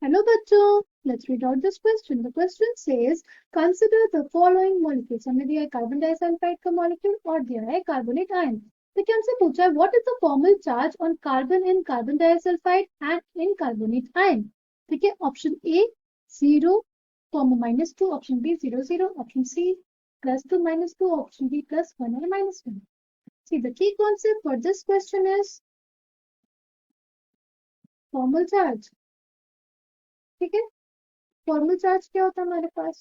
Hello बच्चों, let's read out this question. The question says, consider the following molecules. हमें दिया है carbon disulphide का मॉलिक्यूल और दिया है कार्बोनेट आयन. तो हमसे पूछा है what is the formal charge on carbon in carbon disulfide and in carbonate ion. ठीक है, option A 0, -2, option B 0 0, option C +2 -2, option D +1 और -1. See, the key concept for this question is formal charge. ठीक है, formal charge क्या होता है हमारे पास?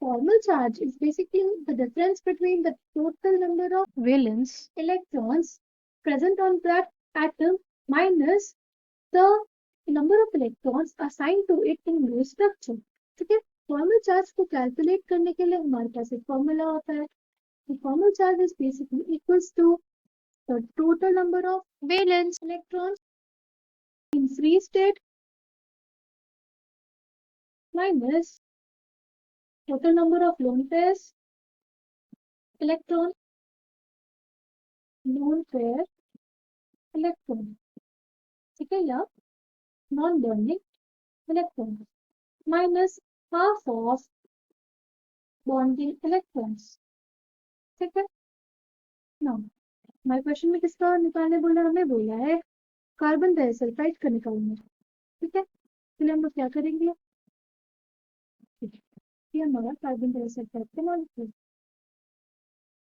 Formal charge is basically the difference between the total number of valence electrons present on that atom minus the number of electrons assigned to it in the structure. ठीक है, formal charge को calculate करने के लिए हमारे पास एक formula होता है. Formal charge is basically equals to the total number of valence electrons in free state minus total number of lone pairs electron lone pair electron. ठीक है, या non bonding electron minus half of bonding electrons. ठीक है ना, हमारे question में किसका निकालने बोला, हमें बोला है कार्बन डाइसल्फाइड का निकालना. ठीक है, इसलिए हम लोग क्या करेंगे, ये हमारा कार्बन डाइसल्फाइड का मॉलिक्यूल.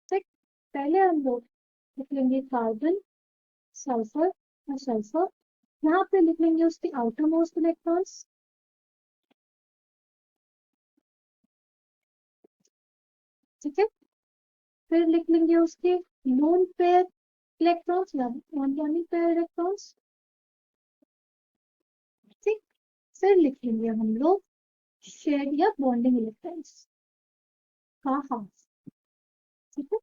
ठीक, पहले हम लोग लिख लेंगे कार्बन सल्फर और सल्फर. यहाँ पे लिख लेंगे उसके आउटर मोस्ट इलेक्ट्रॉन्स. ठीक है, फिर लिख लेंगे उसके लोन पेयर इलेक्ट्रॉन्स या नॉन बॉन्डिंग पेयर इलेक्ट्रॉन्स. ठीक, फिर लिख लेंगे हम लोग शेयर या बॉन्डिंग इलेक्ट्रॉन्स का हाफ. ठीक है,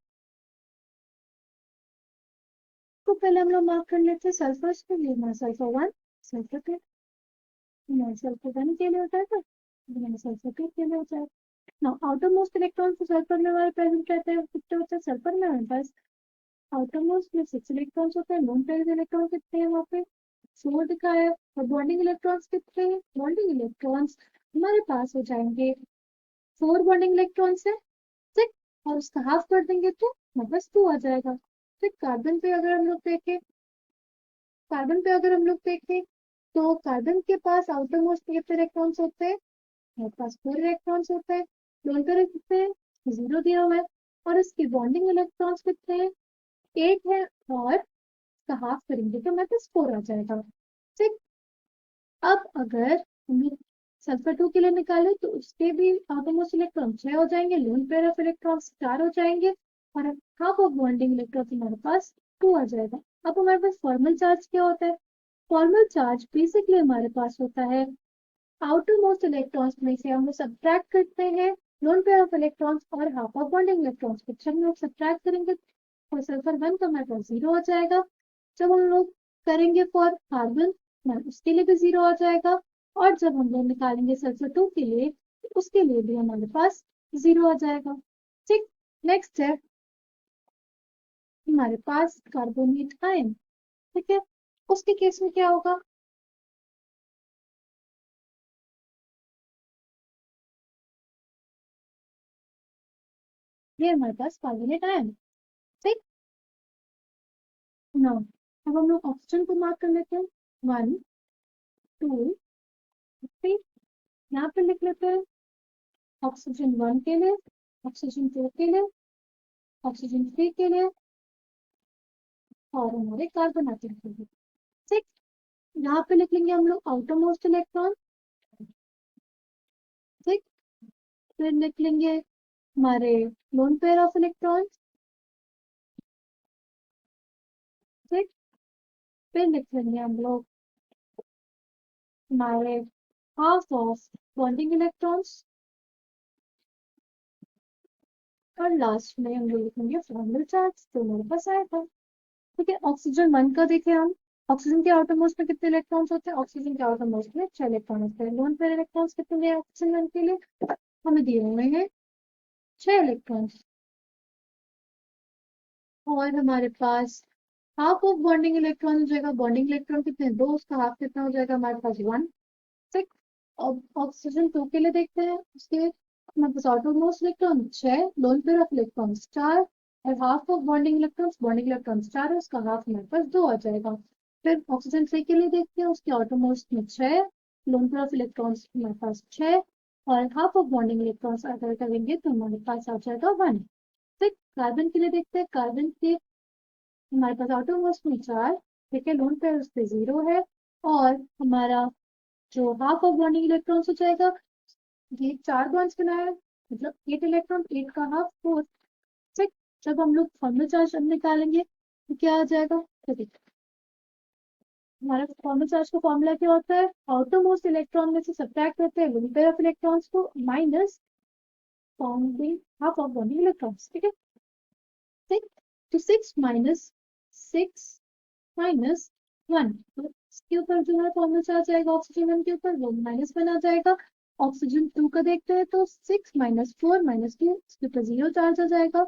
तो पहले हम लोग मार्क कर लेते हैं सल्फर के लिए. मैं सल्फर 1 सल्फर के सल्फर 1 के लिए होता है, तो सल्फर के लिए होता है ना. आउटर मोस्ट इलेक्ट्रॉन तो सल्फर में हमारे प्रेजेंट रहते हैं. कितने होते हैं सल्फर में हमारे पास? आउटर मोस्ट में 6 इलेक्ट्रॉन्स होते हैं. लोन पेयर इलेक्ट्रॉन कितने हैं वहाँ पे? 4 दिखा है. और बॉन्डिंग इलेक्ट्रॉन्स कितने हैं? बॉन्डिंग इलेक्ट्रॉन्स हमारे पास हो जाएंगे 4 बॉन्डिंग इलेक्ट्रॉन्स है. ठीक, और उसका हाफ कर देंगे तो बस 2 आ जाएगा. ठीक, कार्बन पे अगर हम लोग देखें तो कार्बन के पास आउटर मोस्ट कितने इलेक्ट्रॉन्स होते हैं? हमारे पास 4 इलेक्ट्रॉन्स होते हैं. लोन पेयर कितने हैं? 0 दिया हुआ है. और इसकी बॉन्डिंग इलेक्ट्रॉन्स कितने हैं? 8 है. और इसका हाफ करेंगे तो हमारे पास 4 आ जाएगा. ठीक, अब अगर हम सल्फर 2 के लिए निकाले तो उसके भी आटोमोस्ट इलेक्ट्रॉन 6 हो जाएंगे. लोन पेयर ऑफ इलेक्ट्रॉन्स 4 हो जाएंगे. और हाफ ऑफ बॉन्डिंग इलेक्ट्रॉन हमारे पास 2 आ जाएगा. अब हमारे पास फॉर्मल चार्ज क्या होता है? फॉर्मल चार्ज बेसिकली हमारे पास होता है आउटर मोस्ट इलेक्ट्रॉन्स में से हम लोग सब्ट्रैक्ट करते हैं लोन पेयर ऑफ इलेक्ट्रॉन्स और हाफ ऑफ बॉन्डिंग इलेक्ट्रॉन्स को. जब हम लोग सब्ट्रैक्ट करेंगे और सल्फर 1 का हमारे पास 0 हो जाएगा. जब हम लोग करेंगे फॉर कार्बन उसके लिए भी 0 आ जाएगा. और जब हम लोग निकालेंगे सल्फर 2 के लिए तो उसके लिए भी हमारे पास 0 आ जाएगा. ठीक, नेक्स्ट है हमारे पास कार्बोनेट आयन. ठीक है, उसके केस में क्या होगा? ये हमारे पास कार्बोनेट आयन. ठीक ना, अब हम लोग ऑक्सीजन को मार्क कर लेते हैं. 1 2 3, यहाँ पे लिख लेते हैं ऑक्सीजन 1 के लिए, ऑक्सीजन 2 के लिए, ऑक्सीजन 3 के लिए और हमारे कार्बन एटम के लिए. ठीक, यहाँ पे लिख लेंगे हम लोग आउटर मोस्ट इलेक्ट्रॉन. ठीक, फिर लिख लेंगे हमारे लोन पेयर ऑफ इलेक्ट्रॉन. ठीक, फिर लिख लेंगे हम लोग हमारे हाफ ऑफ बॉन्डिंग इलेक्ट्रॉन्स. और लास्ट में हम लोग लिखेंगे फॉर्मल चार्ज तो हमारे पास आएगा. ठीक है, ऑक्सीजन 1 का देखें हम. ऑक्सीजन के आउटर मोस्ट में कितने इलेक्ट्रॉन्स होते हैं? ऑक्सीजन के आउटर मोस्ट में 6 इलेक्ट्रॉन होते हैं. लोन पेयर इलेक्ट्रॉन्स कितने हैं ऑक्सीजन 1 के लिए? हमें दिए हुए हैं 6 इलेक्ट्रॉन्स. और हमारे पास हाफ ऑफ बॉन्डिंग इलेक्ट्रॉन हो जाएगा. बॉन्डिंग इलेक्ट्रॉन कितने? 2, उसका हाफ कितना हो जाएगा हमारे पास? 1. ठीक। अब ऑक्सीजन 2 के लिए देखते हैं। उसके हमारे पास outermost electron 6, lone pair of electrons 4 और हाफ ऑफ बॉन्डिंग इलेक्ट्रॉन्स 4 है, उसका हाफ हमारे पास 2 आ जाएगा। फिर ऑक्सीजन 3 के लिए देखते हैं। उसके आउटरमोस्ट में 6, लोन पेयर ऑफ इलेक्ट्रॉन्स हमारे पास 6 और हाफ ऑफ बॉन्डिंग इलेक्ट्रॉन्स अगर करेंगे तो हमारे पास आ जाएगा 1। ठीक। कार्बन के लिए देखते हैं। कार्बन के हमारे पास आउटरमोस्ट में 4, ठीक है, लोन पेयर उस पे 0 है और हमारा जो हाफ ऑफ बॉन्डिंग इलेक्ट्रॉन्स हो जाएगा, ये 4 बॉन्ड्स बनाया है, मतलब 8 इलेक्ट्रॉन, 8 का हाफ 4। ठीक। जब हम लोग फॉर्मल चार्ज निकालेंगे तो क्या आ जाएगा, तो देखिए हमारा फॉर्मल चार्ज का फॉर्मूला क्या होता है, आउटरमोस्ट इलेक्ट्रॉन में से सब्ट्रैक्ट करते हैं लोन पेयर ऑफ इलेक्ट्रॉन्स को minus bonding half of bonding electrons. ठीक है। ठीक। तो 6 माइनस 1, तो इसके ऊपर जो है फॉर्मूला चार्ज आएगा ऑक्सीजन 1 के ऊपर, वो -1 आ जाएगा। ऑक्सीजन 2 का देखते हैं तो 6 - 4 - 2, इसके ऊपर 0 चार्ज आ जाएगा।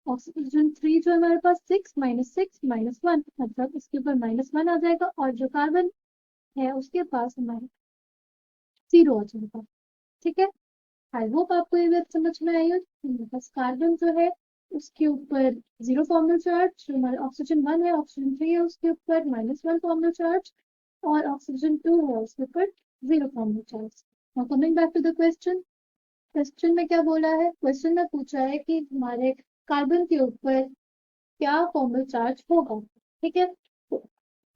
ऑक्सीजन 3 जो है हमारे पास 6 - 6 - 1, मतलब इसके ऊपर -1 आ जाएगा और जो कार्बन है उसके पास हमारे 0 आ जाएगा। ठीक है। आई होप आपको ये बात समझ में आई हो। हमारे पास कार्बन जो है उसके ऊपर 0 फॉर्मल चार्ज, जो हमारे ऑक्सीजन 1 है, ऑक्सीजन 3 है उसके ऊपर -1 फॉर्मल चार्ज और ऑक्सीजन 2 है उसके ऊपर 0 formal charge. Now coming back to the question. Question में क्या बोला है, क्वेश्चन में पूछा है कि हमारे कार्बन के ऊपर क्या फॉर्मल चार्ज होगा। ठीक है।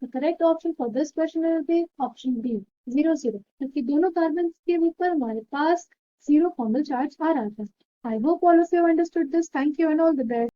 The correct option for this question will be option B, 0 0, क्योंकि दोनों कार्बन के ऊपर हमारे पास 0 फॉर्मल चार्ज आ रहा था। I hope all of you understood this. Thank you and all the best.